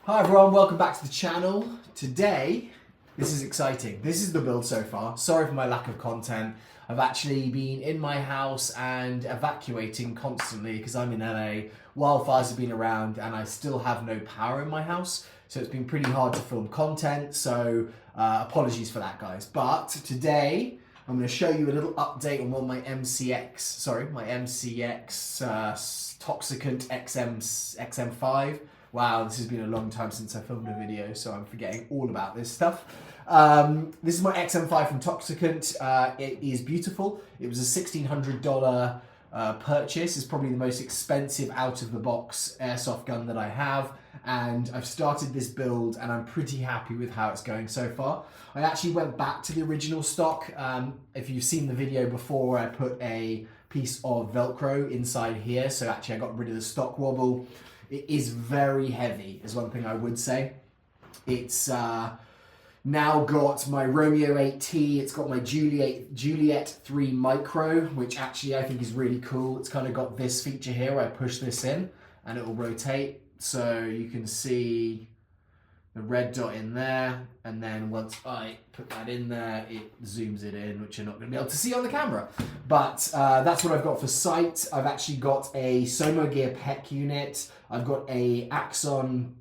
Hi everyone, welcome back to the channel. Today, this is exciting. This is the build so far. Sorry for my lack of content. I've actually been in my house and evacuating constantly because I'm in LA. Wildfires have been around and I still have no power in my house. So it's been pretty hard to film content. So apologies for that, guys. But today, I'm going to show you a little update on one of my MCX TOXICANT XM5. Wow, this has been a long time since I filmed a video, so I'm forgetting all about this stuff. This is my XM5 from TOXICANT. It is beautiful. It was a $1,600 purchase. It's probably the most expensive out-of-the-box airsoft gun that I have. And I've started this build and I'm pretty happy with how it's going so far. I actually went back to the original stock. If you've seen the video before, I put a piece of Velcro inside here. So actually I got rid of the stock wobble. It is very heavy, is one thing I would say. It's now got my Romeo 8T, it's got my Juliet 3 Micro, which actually I think is really cool. It's kind of got this feature here where I push this in and it will rotate. So you can see the red dot in there, and then once I put that in there, it zooms it in, which you're not going to be able to see on the camera. But that's what I've got for sight. I've actually got a Somo Gear PEC unit. I've got a Axon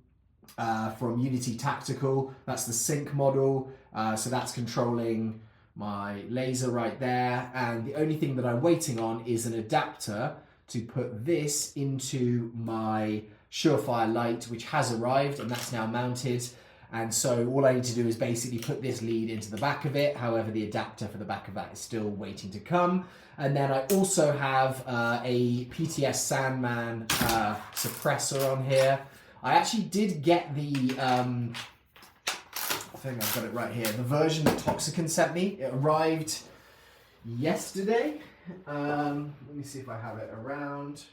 from Unity Tactical. That's the sync model. So that's controlling my laser right there. And the only thing that I'm waiting on is an adapter to put this into my Surefire light, which has arrived, and that's now mounted. And so all I need to do is basically put this lead into the back of it. However, the adapter for the back of that is still waiting to come. And then I also have a PTS Sandman suppressor on here. I actually did get the, I think I've got it right here, the version that TOXICANT sent me. It arrived yesterday. Let me see if I have it around.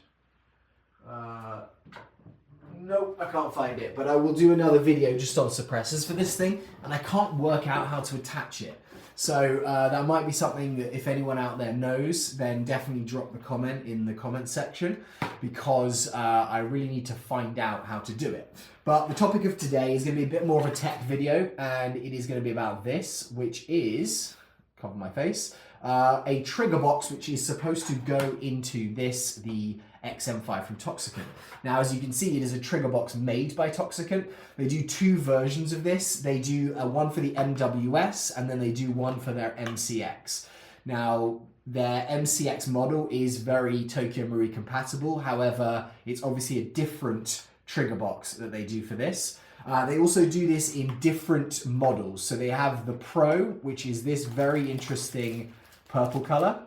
Nope, I can't find it, but I will do another video just on suppressors for this thing, and I can't work out how to attach it. So that might be something that if anyone out there knows, then definitely drop the comment in the comment section, because I really need to find out how to do it. But the topic of today is going to be a bit more of a tech video, and it is going to be about this, which is, cover my face, a trigger box which is supposed to go into this, the XM5 from TOXICANT. Now, as you can see, it is a trigger box made by TOXICANT. They do two versions of this. They do one for the MWS, and then they do one for their MCX. Now, their MCX model is very Tokyo Marui compatible. However, it's obviously a different trigger box that they do for this. They also do this in different models. So they have the Pro, which is this very interesting purple color.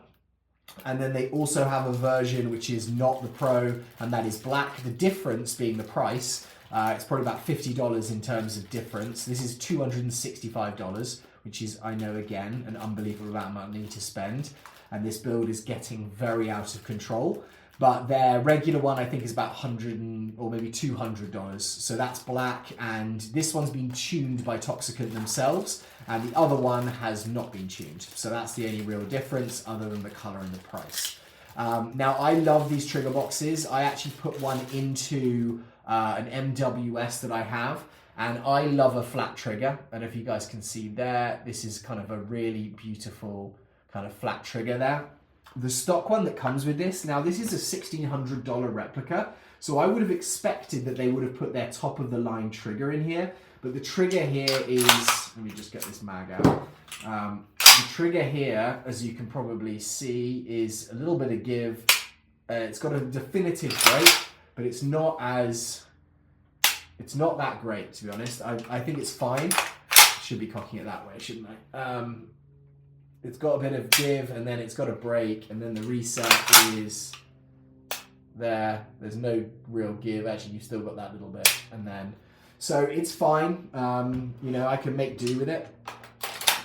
And then they also have a version which is not the Pro, and that is black. The difference being the price. It's probably about $50 in terms of difference. This is $265, which is, I know, again, an unbelievable amount of money to spend. And this build is getting very out of control. But their regular one, I think, is about $100 or maybe $200. So that's black, and this one's been tuned by TOXICANT themselves, and the other one has not been tuned. So that's the only real difference, other than the color and the price. Now, I love these trigger boxes. I actually put one into an MWS that I have, and I love a flat trigger. And if you guys can see there, this is kind of a really beautiful kind of flat trigger there. The stock one that comes with this, now this is a $1,600 replica, so I would have expected that they would have put their top of the line trigger in here, but the trigger here is, let me just get this mag out. The trigger here, as you can probably see, is a little bit of give. It's got a definitive break, but it's not that great, to be honest. I think it's fine. Should be cocking it that way, shouldn't I? It's got a bit of give, and then it's got a break, and then the reset is there. There's no real give. Actually, you've still got that little bit, and then so it's fine. You know, I can make do with it,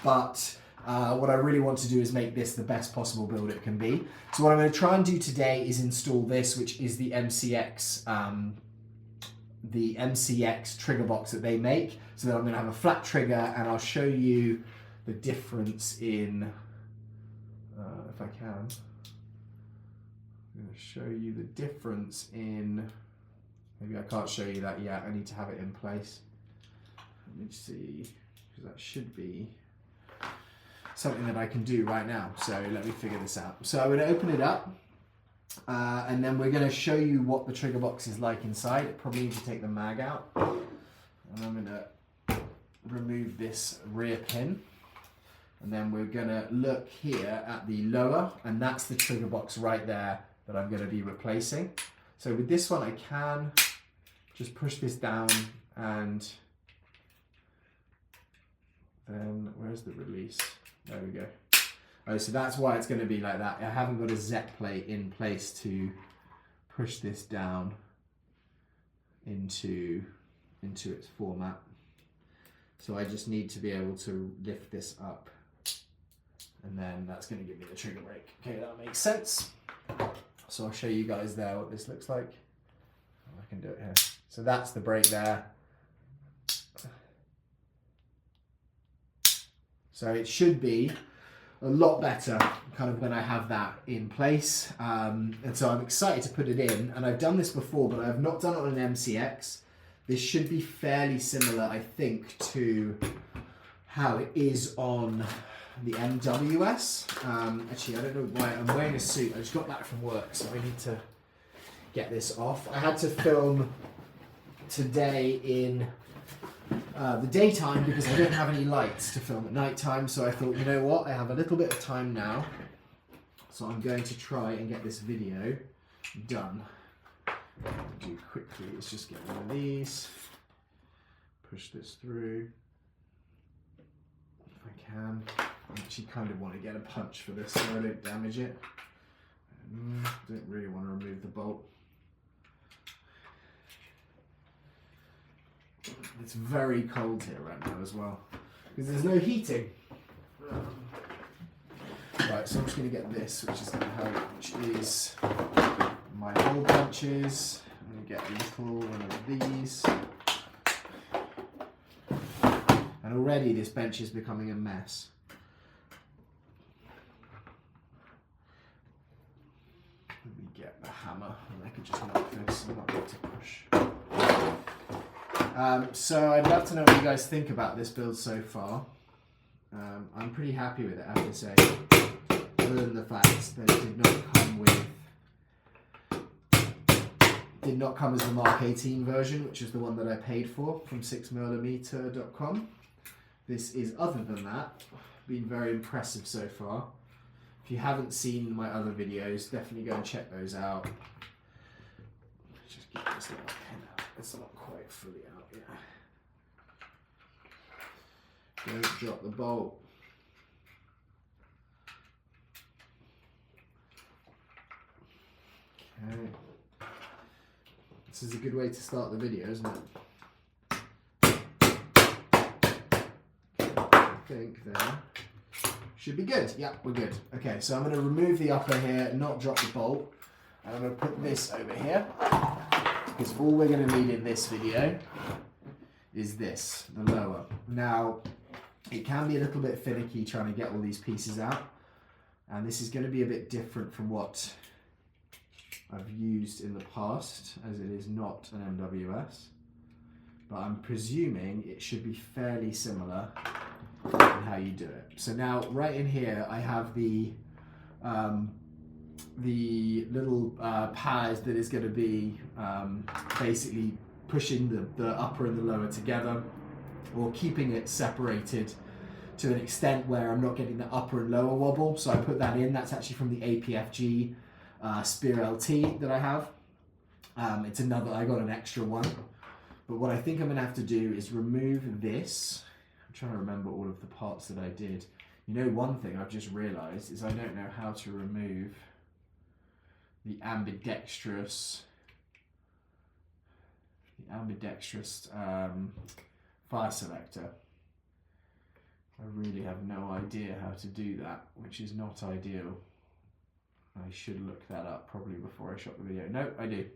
but what I really want to do is make this the best possible build it can be. So what I'm going to try and do today is install this, which is the MCX trigger box that they make. So that I'm going to have a flat trigger, and I'll show you the difference in, if I can, I'm going to show you the difference in Maybe I can't show you that yet. I need to have it in place. Let me see, because that should be something that I can do right now. So let me figure this out. So I'm going to open it up, and then we're going to show you what the trigger box is like inside. I probably need to take the mag out, and I'm going to remove this rear pin, and then we're going to look here at the lower, and that's the trigger box right there that I'm going to be replacing. So with this one, I can just push this down, and then where's the release? There we go. Oh, so that's why it's going to be like that. I haven't got a Z plate in place to push this down into its format. So I just need to be able to lift this up, and then that's going to give me the trigger brake. Okay, that makes sense. So I'll show you guys there what this looks like. I can do it here. So that's the brake there. So it should be a lot better kind of when I have that in place. And so I'm excited to put it in. And I've done this before, but I've not done it on an MCX. This should be fairly similar, I think, to how it is on the MWS. Actually, I don't know why I'm wearing a suit. I just got back from work, so I need to get this off. I had to film today in the daytime because I don't have any lights to film at night time, so I thought, you know what, I have a little bit of time now, so I'm going to try and get this video done. What I'll do quickly is just get one of these, push this through if I can. I actually kind of want to get a punch for this so I don't damage it. Don't really want to remove the bolt. It's very cold here right now as well, because there's no heating. Right, so I'm just going to get this, which is going to help, which is my hole punches. I'm going to get a little one of these. And already this bench is becoming a mess. Let me get the hammer, and I can just knock this and not have to push. So I'd love to know what you guys think about this build so far. I'm pretty happy with it, I have to say, other than the fact that it did not come as the Mark 18 version, which is the one that I paid for from 6mm.com. This is, other than that, been very impressive so far. If you haven't seen my other videos, definitely go and check those out. Let's just get this little pin out. It's not quite fully out yet. Don't drop the bolt. Okay. This is a good way to start the video, isn't it? I think there. Should be good. Yeah, we're good. Okay, so I'm going to remove the upper here, not drop the bolt. And I'm going to put this over here, because all we're going to need in this video is this, the lower. Now, it can be a little bit finicky trying to get all these pieces out, and this is going to be a bit different from what I've used in the past, as it is not an MWS, but I'm presuming it should be fairly similar in how you do it. So now, right in here, I have the little pad that is going to be basically pushing the upper and the lower together, or keeping it separated to an extent where I'm not getting the upper and lower wobble. So I put that in. That's actually from the APFG Spear LT that I have. It's another, I got an extra one. But what I think I'm going to have to do is remove this. I'm trying to remember all of the parts that I did. You know, one thing I've just realized is I don't know how to remove the ambidextrous fire selector. I really have no idea how to do that, which is not ideal. I should look that up probably before I shot the video. No, I do.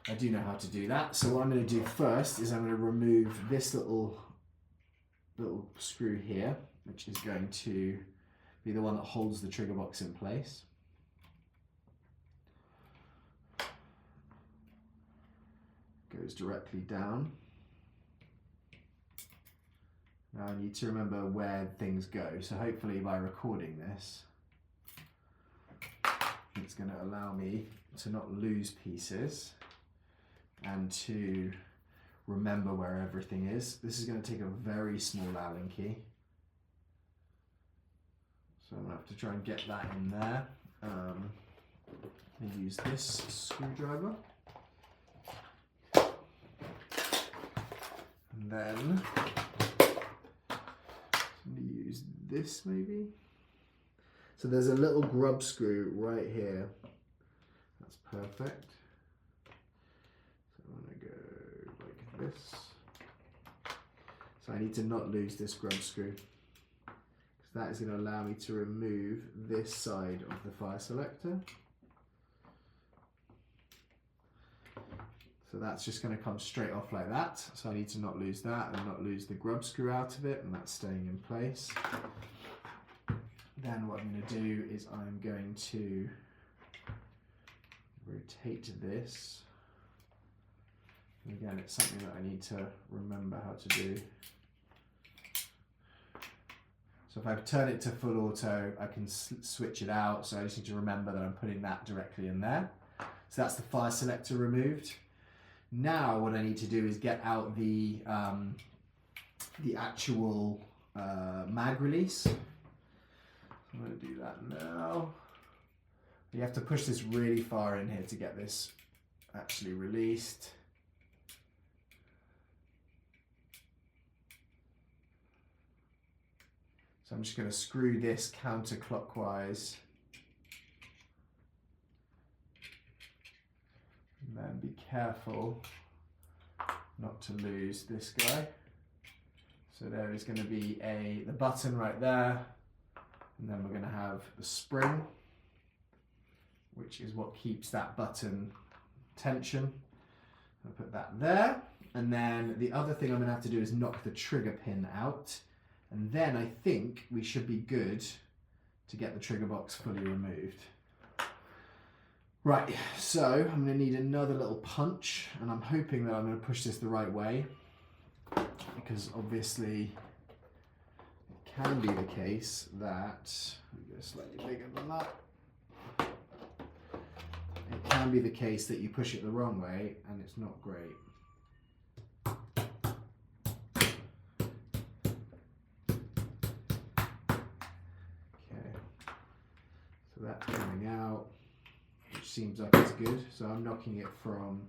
I do know how to do that. So what I'm going to do first is I'm going to remove this little screw here, which is going to be the one that holds the trigger box in place. goes directly down. Now I need to remember where things go, so hopefully by recording this, it's going to allow me to not lose pieces and to remember where everything is. This is going to take a very small Allen key. So I'm going to have to try and get that in there. And use this screwdriver. And then I'm going to use this maybe. So there's a little grub screw right here. That's perfect. So I'm going to go like this. So I need to not lose this grub screw, because that is going to allow me to remove this side of the fire selector. So that's just going to come straight off like that. So I need to not lose that and not lose the grub screw out of it, and that's staying in place. Then what I'm going to do is I'm going to rotate this. And again, it's something that I need to remember how to do. So if I turn it to full auto, I can switch it out. So I just need to remember that I'm putting that directly in there. So that's the fire selector removed. Now what I need to do is get out the actual mag release. I'm going to do that now. You have to push this really far in here to get this actually released. So I'm just going to screw this counterclockwise. And then be careful not to lose this guy. So there is going to be the button right there. And then we're going to have the spring, which is what keeps that button tension. I'll put that there. And then the other thing I'm going to have to do is knock the trigger pin out. And then I think we should be good to get the trigger box fully removed. Right, so I'm going to need another little punch, and I'm hoping that I'm going to push this the right way, because obviously it can be the case that, let me go slightly bigger than that. It can be the case that you push it the wrong way and it's not great. So that's coming out, which seems like it's good. So I'm knocking it from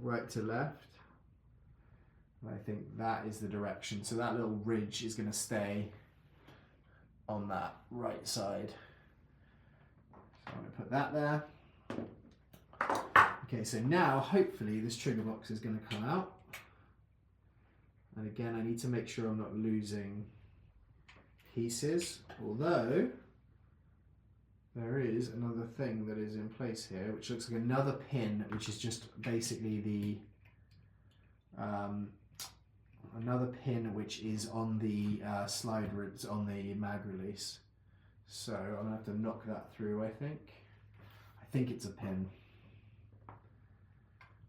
right to left. And I think that is the direction. So that little ridge is going to stay on that right side. So I'm going to put that there. Okay, so now hopefully this trigger box is going to come out. And again, I need to make sure I'm not losing pieces, although there is another thing that is in place here, which looks like another pin, which is just basically the another pin which is on the slide, on the mag release. So I'm gonna have to knock that through. I think it's a pin.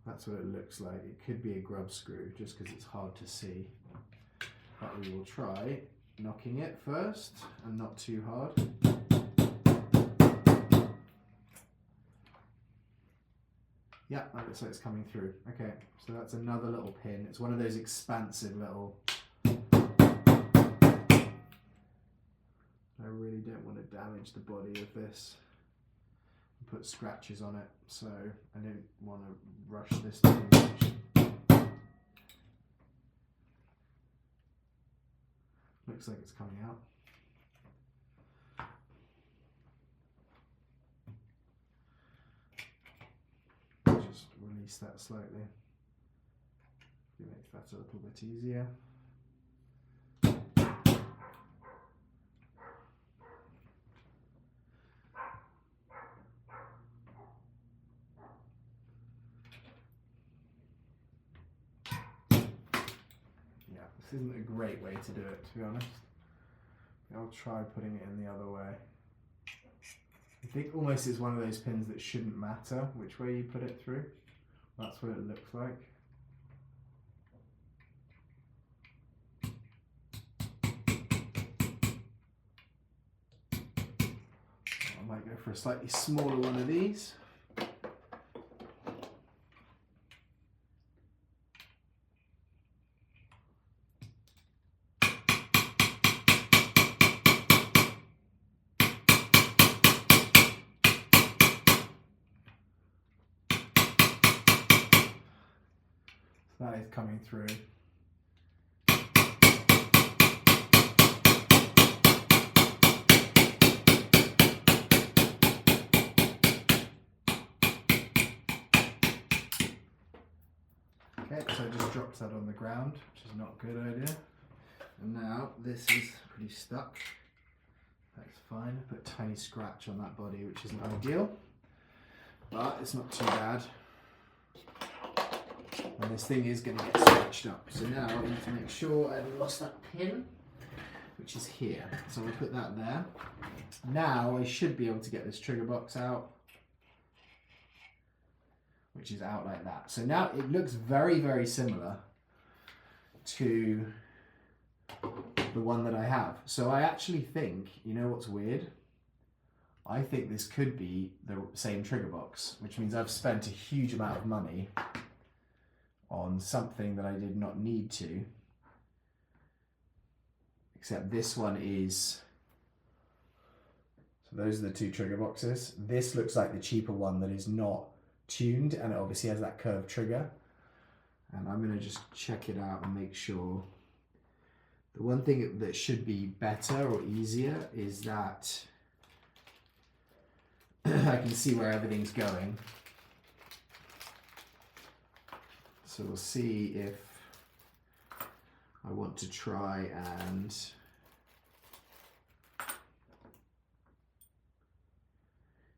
That's what it looks like. It could be a grub screw, just because it's hard to see. But we will try knocking it first, and not too hard. Yeah, that looks like it's coming through. Okay, so that's another little pin. It's one of those expansive little... I really don't want to damage the body of this and put scratches on it, so I don't want to rush this too much. Looks like it's coming out. Just release that slightly. It makes that a little bit easier. This isn't a great way to do it, to be honest. I'll try putting it in the other way. I think almost it's one of those pins that shouldn't matter which way you put it through. That's what it looks like. I might go for a slightly smaller one of these. That is coming through. Okay, so I just dropped that on the ground, which is not a good idea. And now this is pretty stuck. That's fine. I put a tiny scratch on that body, which isn't ideal, but it's not too bad. And this thing is going to get scratched up. So now I need to make sure I haven't lost that pin, which is here. So I'll put that there. Now I should be able to get this trigger box out, which is out like that. So now it looks very, very similar to the one that I have. So I actually think, you know what's weird? I think this could be the same trigger box, which means I've spent a huge amount of money on something that I did not need to, except this one is, so those are the two trigger boxes. This looks like the cheaper one that is not tuned, and it obviously has that curved trigger. And I'm going to just check it out and make sure. The one thing that should be better or easier is that I can see where everything's going. So we'll see if I want to try and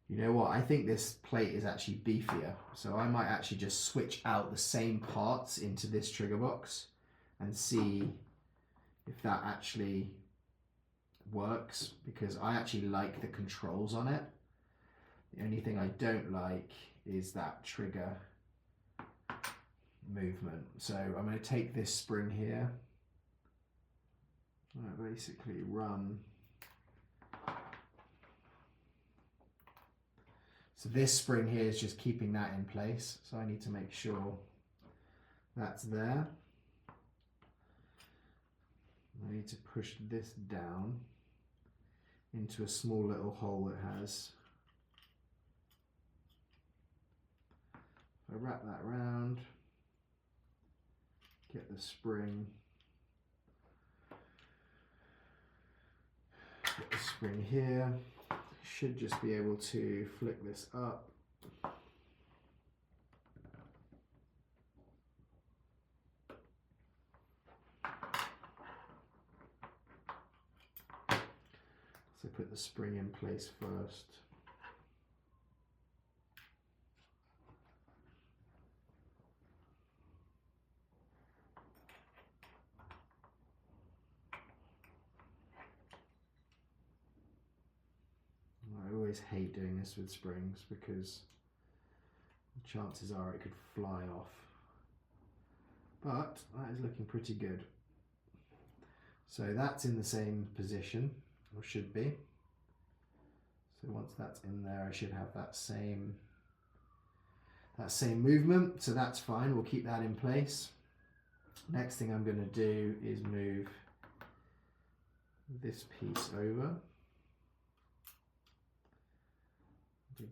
you know what, I think this plate is actually beefier. So I might actually just switch out the same parts into this trigger box and see if that actually works, because I actually like the controls on it. The only thing I don't like is that trigger movement. So I'm going to take this spring here, I basically run. So this spring here is just keeping that in place. So I need to make sure that's there. I need to push this down into a small little hole it has. I wrap that around. Get the spring, get the spring here. Should just be able to flick this up. So put the spring in place first. I always hate doing this with springs because the chances are it could fly off. But that is looking pretty good. So that's in the same position, or should be. So once that's in there, I should have that same movement. So that's fine, we'll keep that in place. Next thing I'm going to do is move this piece over.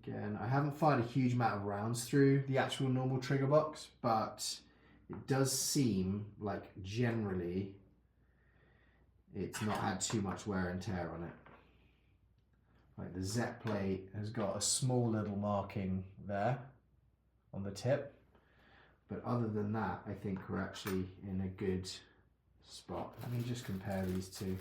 Again, I haven't fired a huge amount of rounds through the actual normal trigger box, but it does seem like generally it's not had too much wear and tear on it. Like the Z plate has got a small little marking there on the tip, but other than that, I think we're actually in a good spot. Let me just compare these two.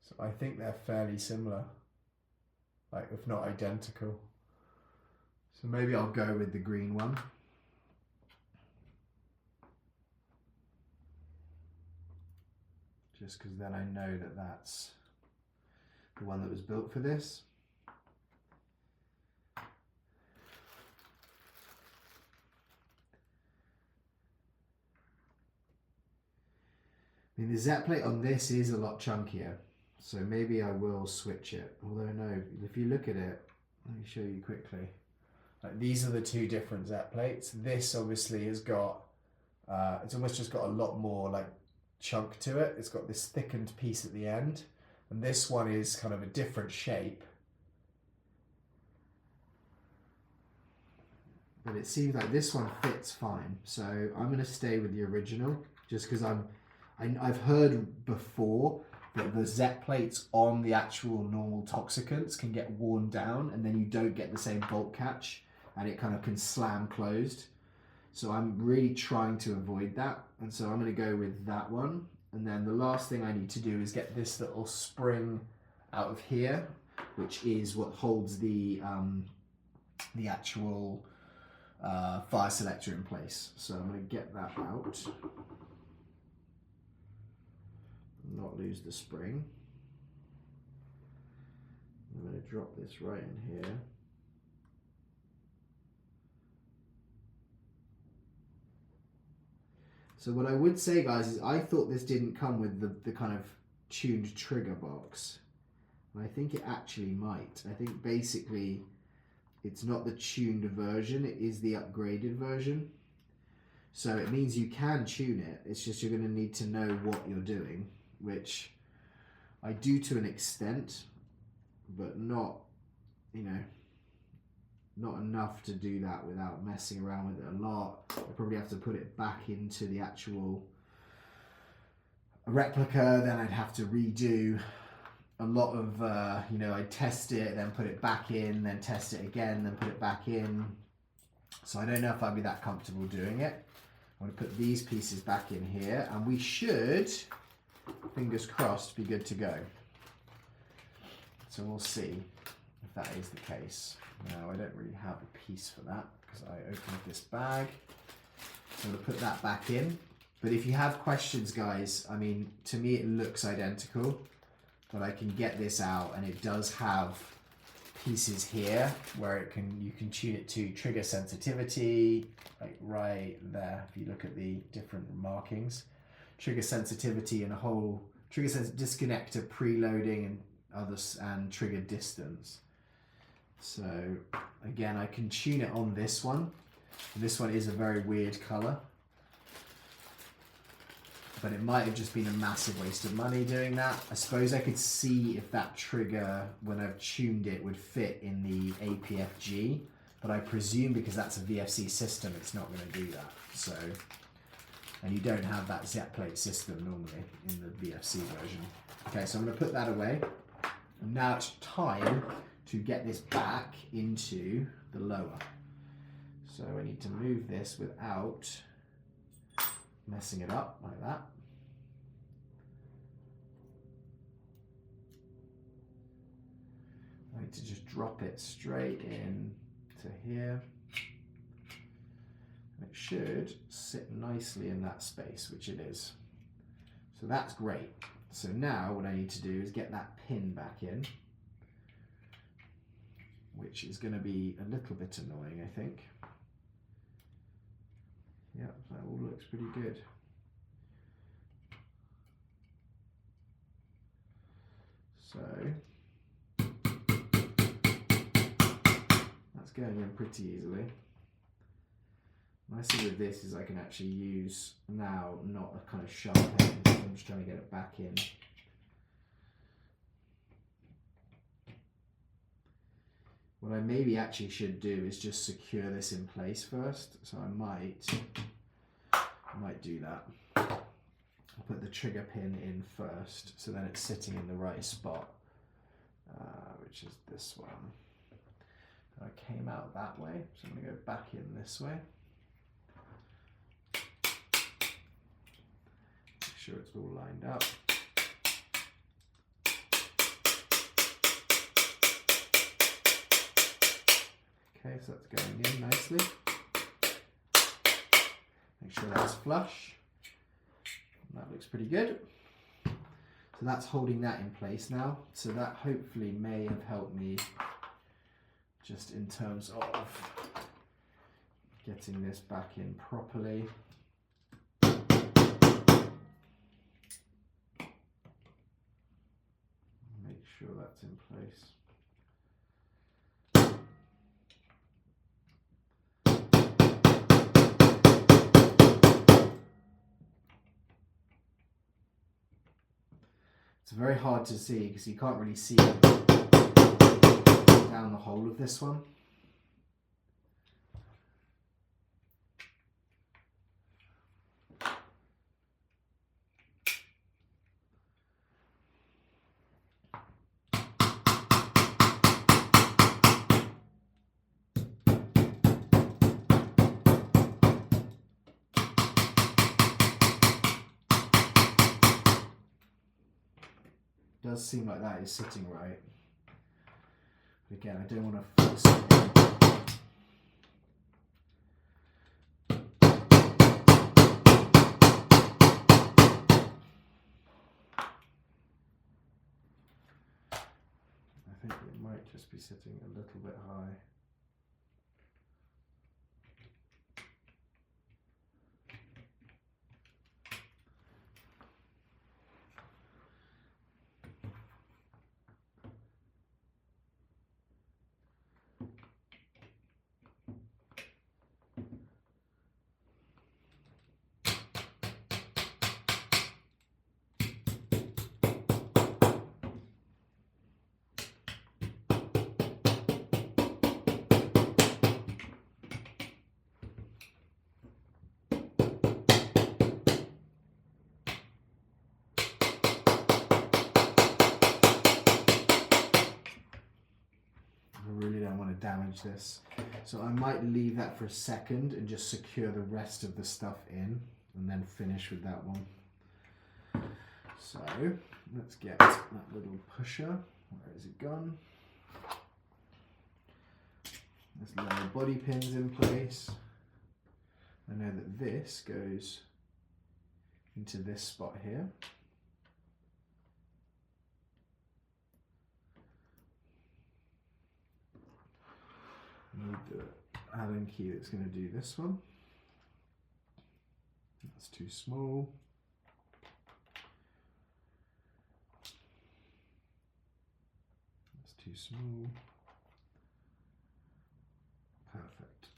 So I think they're fairly similar, like if not identical. So maybe I'll go with the green one. just because then I know that that's the one that was built for this. I mean, the Z plate on this is a lot chunkier, so maybe I will switch it. Although no, if you look at it, let me show you quickly. Like, these are the two different Z plates. This obviously has got, it's almost just got a lot more like chunk to it. It's got this thickened piece at the end, and this one is kind of a different shape. But it seems like this one fits fine, so I'm going to stay with the original, just because I've heard before that the Z plates on the actual normal Toxicants can get worn down, and then you don't get the same bolt catch, and it kind of can slam closed. So I'm really trying to avoid that, and so I'm going to go with that one. And then the last thing I need to do is get this little spring out of here, which is what holds the actual fire selector in place. So I'm going to get that out. Not lose the spring. I'm going to drop this right in here. So what I would say, guys, is I thought this didn't come with the kind of tuned trigger box. And I think it actually might. I think basically it's not the tuned version, it is the upgraded version. So it means you can tune it, it's just you're going to need to know what you're doing, which I do to an extent, but not, you know, not enough to do that without messing around with it a lot. I probably have to put it back into the actual replica, then I'd have to redo a lot of, you know, I'd test it, then put it back in, then test it again, then put it back in. So I don't know if I'd be that comfortable doing it. I'm going to put these pieces back in here, and we should, fingers crossed, be good to go. So we'll see if that is the case. Now, I don't really have a piece for that because I opened this bag. So I'm going to put that back in. But if you have questions, guys, I mean, to me it looks identical, but I can get this out, and it does have pieces here where you can tune it to trigger sensitivity, like right there. If you look at the different markings, trigger sensitivity and a whole trigger disconnector, preloading, and others, and trigger distance. So again, I can tune it on this one. And this one is a very weird color, but it might have just been a massive waste of money doing that. I suppose I could see if that trigger, when I've tuned it, would fit in the APFG, but I presume because that's a VFC system, it's not going to do that. So, and you don't have that Z plate system normally in the VFC version. Okay, so I'm going to put that away. And now it's time to get this back into the lower. So I need to move this without messing it up like that. I need to just drop it straight in to here. And it should sit nicely in that space, which it is. So that's great. So now what I need to do is get that pin back in, which is going to be a little bit annoying, I think. Yep, that all looks pretty good. So that's going in pretty easily. Nice thing with this is I can actually use now not a kind of sharp end. I'm just trying to get it back in. What I maybe actually should do is just secure this in place first. So I might do that. I'll put the trigger pin in first, so then it's sitting in the right spot, which is this one. I came out that way, so I'm going to go back in this way. Make sure it's all lined up. Okay, so that's going in nicely. Make sure that's flush. That looks pretty good. So that's holding that in place now. So that hopefully may have helped me just in terms of getting this back in properly. Make sure that's in place. It's very hard to see because you can't really see down the whole of this one. Does seem like that is sitting right. But again, I don't want to force it. I think it might just be sitting a little bit high. Damage this, so I might leave that for a second and just secure the rest of the stuff in and then finish with that one. So let's get that little pusher. Where has it gone? There's little body pins in place. I know that this goes into this spot here. Need the Allen key that's going to do this one. That's too small. That's too small. Perfect.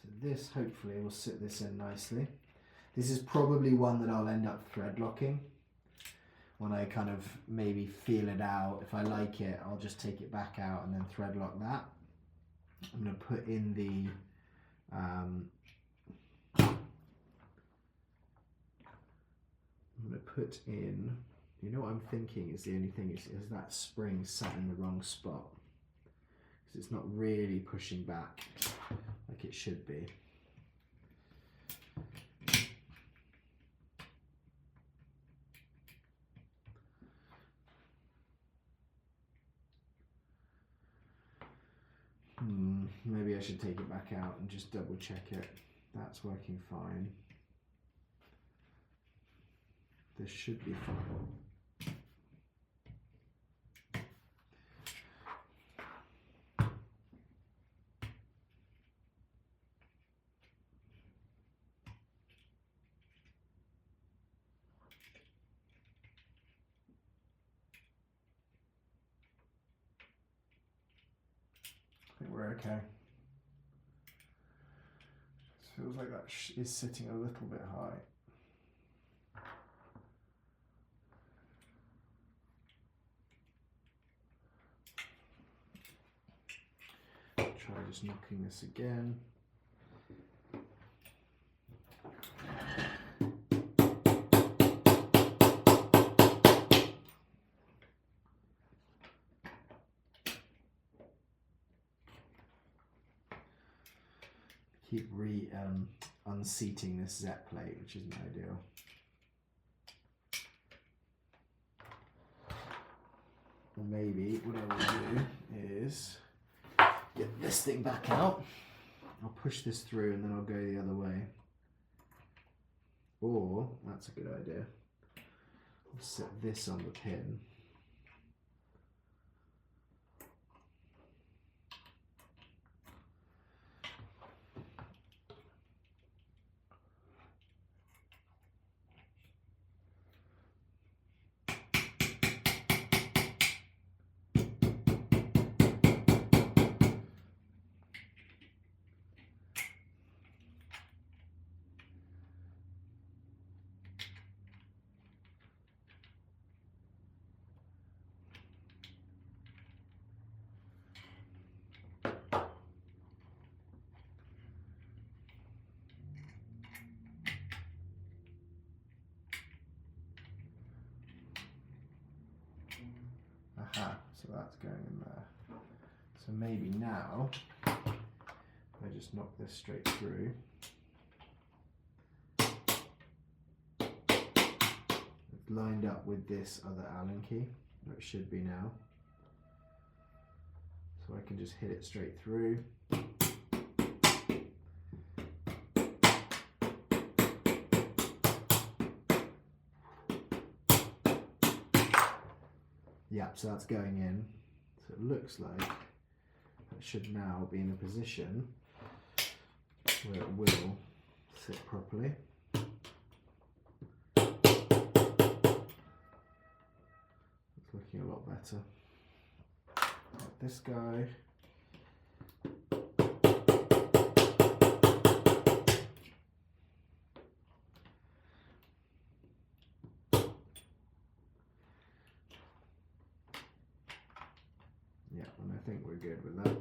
So this hopefully will sit this in nicely. This is probably one that I'll end up thread locking. When I kind of maybe feel it out, if I like it, I'll just take it back out and then thread lock that. I'm going to put in the you know what I'm thinking is the only thing is that spring sat in the wrong spot. Because it's not really pushing back like it should be. Maybe I should take it back out and just double check it. That's working fine. This should be fine. I think we're okay. Feels like that is sitting a little bit high. Try just knocking this again. Keep unseating this Z plate, which isn't ideal. And maybe what I will do is get this thing back out I'll push this through and then I'll go the other way. Or, that's a good idea, I'll set this on the pin. Aha, so that's going in there. So maybe now, if I just knock this straight through, it's lined up with this other Allen key, or it should be now. So I can just hit it straight through. Yeah, so that's going in. So it looks like it should now be in a position where it will sit properly. It's looking a lot better. Like this guy. Yeah, and I think we're good with that.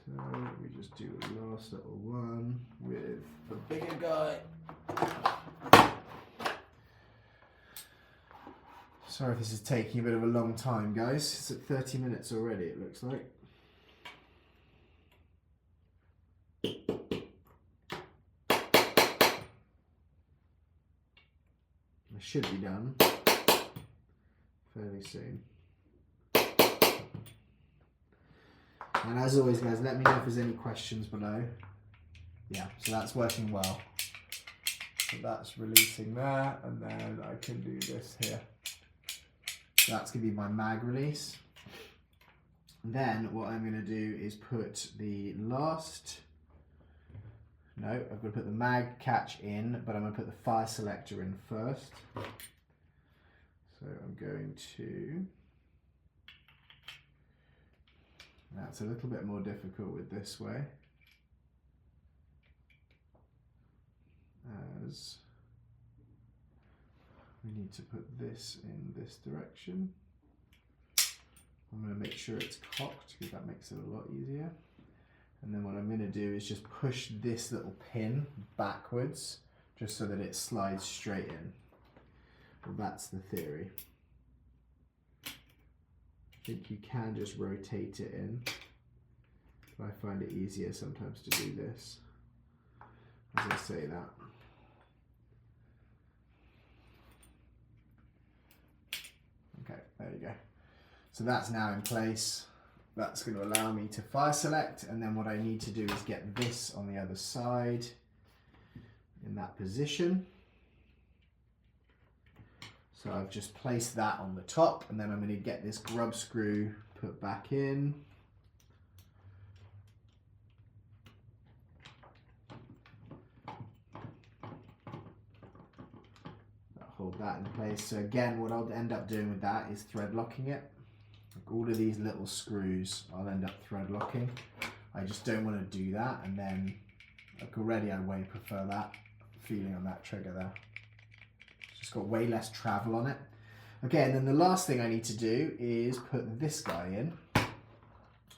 So we just do a last little one with the bigger guy. Sorry if this is taking a bit of a long time, guys. It's at 30 minutes already, it looks like. I should be done fairly soon. And as always, guys, let me know if there's any questions below. Yeah, so that's working well. So that's releasing there, and then I can do this here. So that's going to be my mag release. Then what I'm going to do is put the last, no, I'm going to put the mag catch in, but I'm going to put the fire selector in first. So I'm going to, that's a little bit more difficult with this way, as we need to put this in this direction. I'm going to make sure it's cocked because that makes it a lot easier. And then what I'm going to do is just push this little pin backwards just so that it slides straight in. Well, that's the theory. I think you can just rotate it in, but I find it easier sometimes to do this as I say that. Okay, there you go. So that's now in place. That's going to allow me to fire select, and then what I need to do is get this on the other side in that position. So I've just placed that on the top, and then I'm going to get this grub screw put back in. Hold that in place. So again, what I'll end up doing with that is thread locking it. Like all of these little screws, I'll end up thread locking. I just don't want to do that, and then like already I way prefer that feeling on that trigger there. It's just got way less travel on it. Okay, and then the last thing I need to do is put this guy in.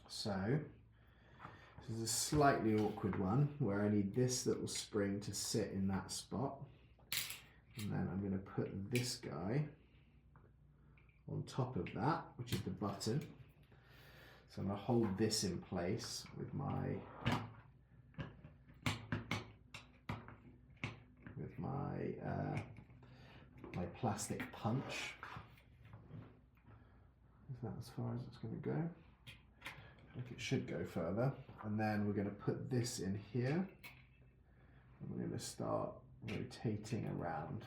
So this is a slightly awkward one where I need this little spring to sit in that spot. And then I'm going to put this guy on top of that, which is the button. So I'm going to hold this in place with my my plastic punch. Is that as far as it's going to go? I think it should go further. And then we're going to put this in here. And we're going to start rotating around.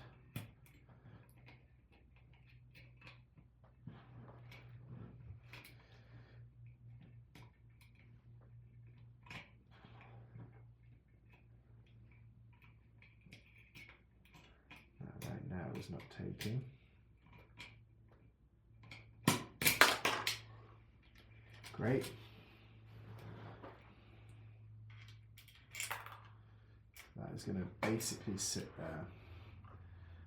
Right now it's not taking. Great. That is going to basically sit there.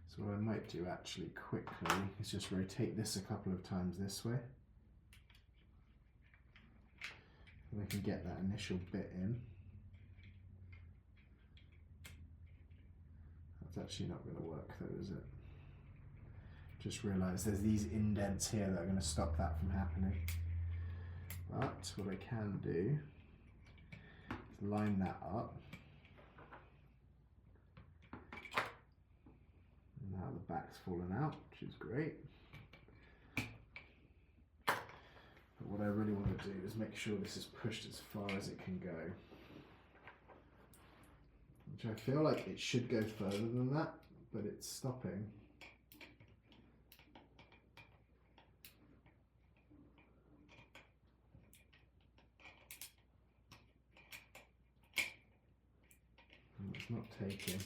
So what I might do actually quickly is just rotate this a couple of times this way. And I can get that initial bit in. That's actually not going to work though, is it? Just realised there's these indents here that are going to stop that from happening. But what I can do is line that up. And now the back's fallen out, which is great. But what I really want to do is make sure this is pushed as far as it can go. Which I feel like it should go further than that, but it's stopping. And it's not taking.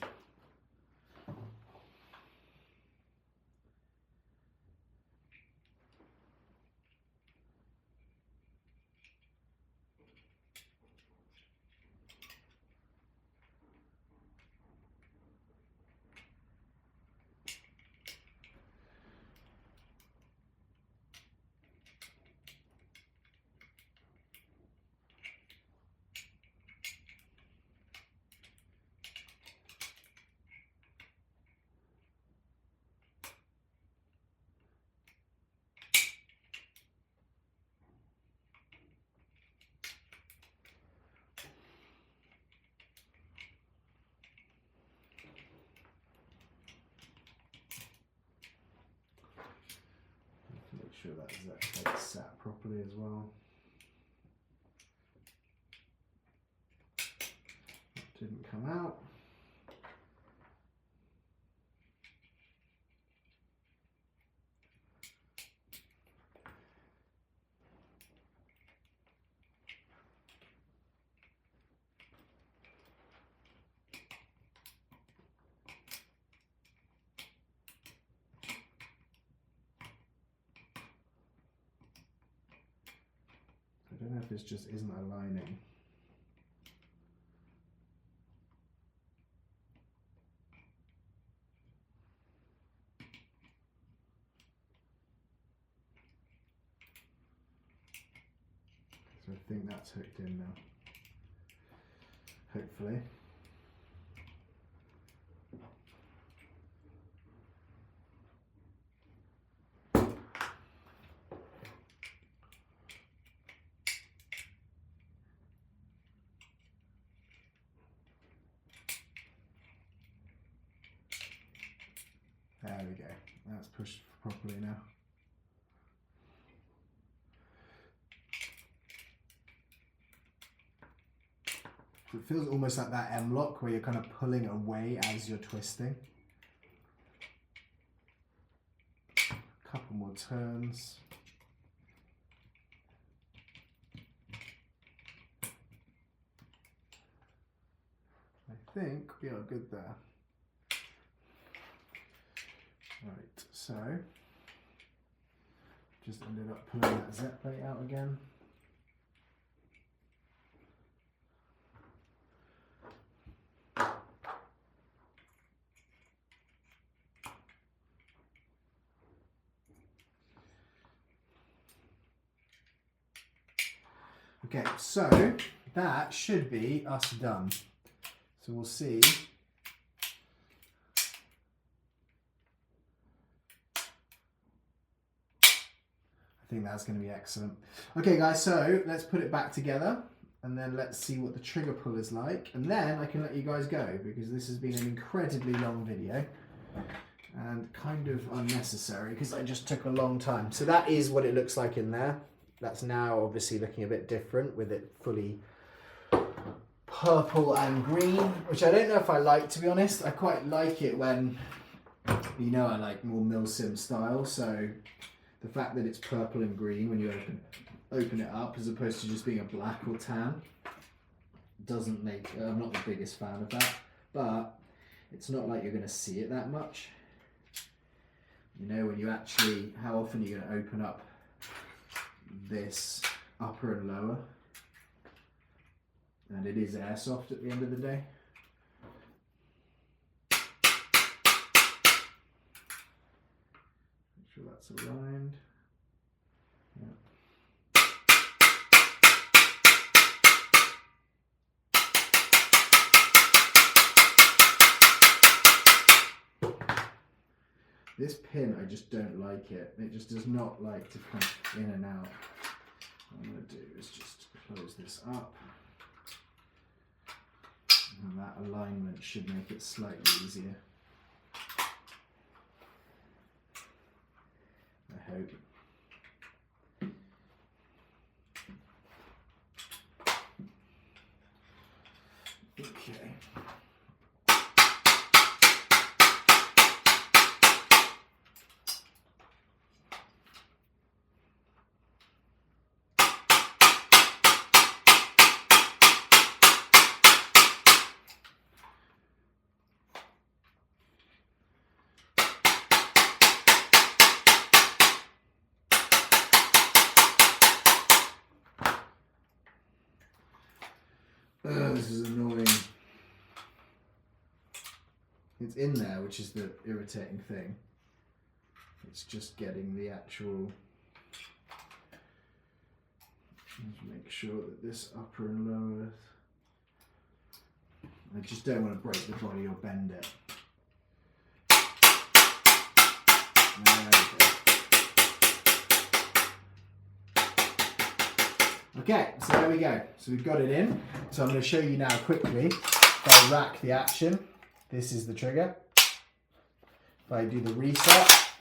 Make sure that's sat properly as well. That didn't come out. I don't know if this just isn't aligning. So I think that's hooked in now. Hopefully. There we go. That's pushed properly now. So it feels almost like that M-lock where you're kind of pulling away as you're twisting. A couple more turns. I think we are good there. Right, so just ended up pulling that Z plate out again. Okay, so that should be us done. So we'll see. I think that's going to be excellent. Okay guys, so let's put it back together and then let's see what the trigger pull is like, and then I can let you guys go because this has been an incredibly long video and kind of unnecessary because I just took a long time. So that is what it looks like in there. That's now obviously looking a bit different with it fully purple and green, which I don't know if I like, to be honest. I quite like it when, you know, I like more milsim style, so the fact that it's purple and green when you open it up as opposed to just being a black or tan doesn't make, I'm not the biggest fan of that, but it's not like you're going to see it that much. You know, when you actually, how often are you going to open up this upper and lower? And it is airsoft at the end of the day. Make sure that's aligned. Yeah. This pin, I just don't like it. It just does not like to come in and out. What I'm going to do is just close this up. And that alignment should make it slightly easier. I hope. Okay. This is annoying. It's in there, which is the irritating thing. It's just getting the actual... Just make sure that this upper and lower... I just don't want to break the body or bend it. There we go. Okay, so there we go. So we've got it in. So I'm going to show you now quickly. If I rack the action, this is the trigger. If I do the reset,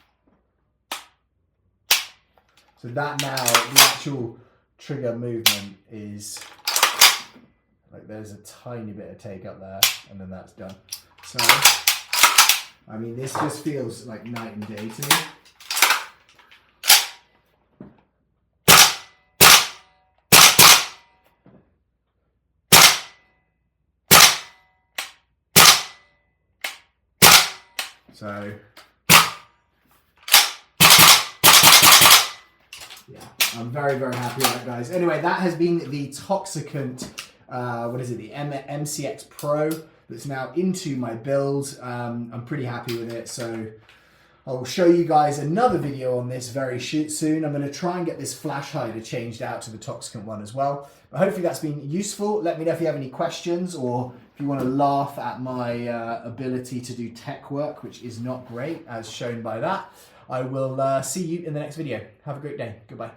so that now, the actual trigger movement is, like there's a tiny bit of take up there, and then that's done. So, I mean, this just feels like night and day to me. So, yeah, I'm very, very happy with that, guys. Anyway, that has been the TOXICANT, what is it, the MCX Pro that's now into my build. I'm pretty happy with it, so I'll show you guys another video on this very soon. I'm going to try and get this flash hider changed out to the TOXICANT one as well. But hopefully that's been useful. Let me know if you have any questions or if you want to laugh at my ability to do tech work, which is not great, as shown by that. I will see you in the next video. Have a great day. Goodbye.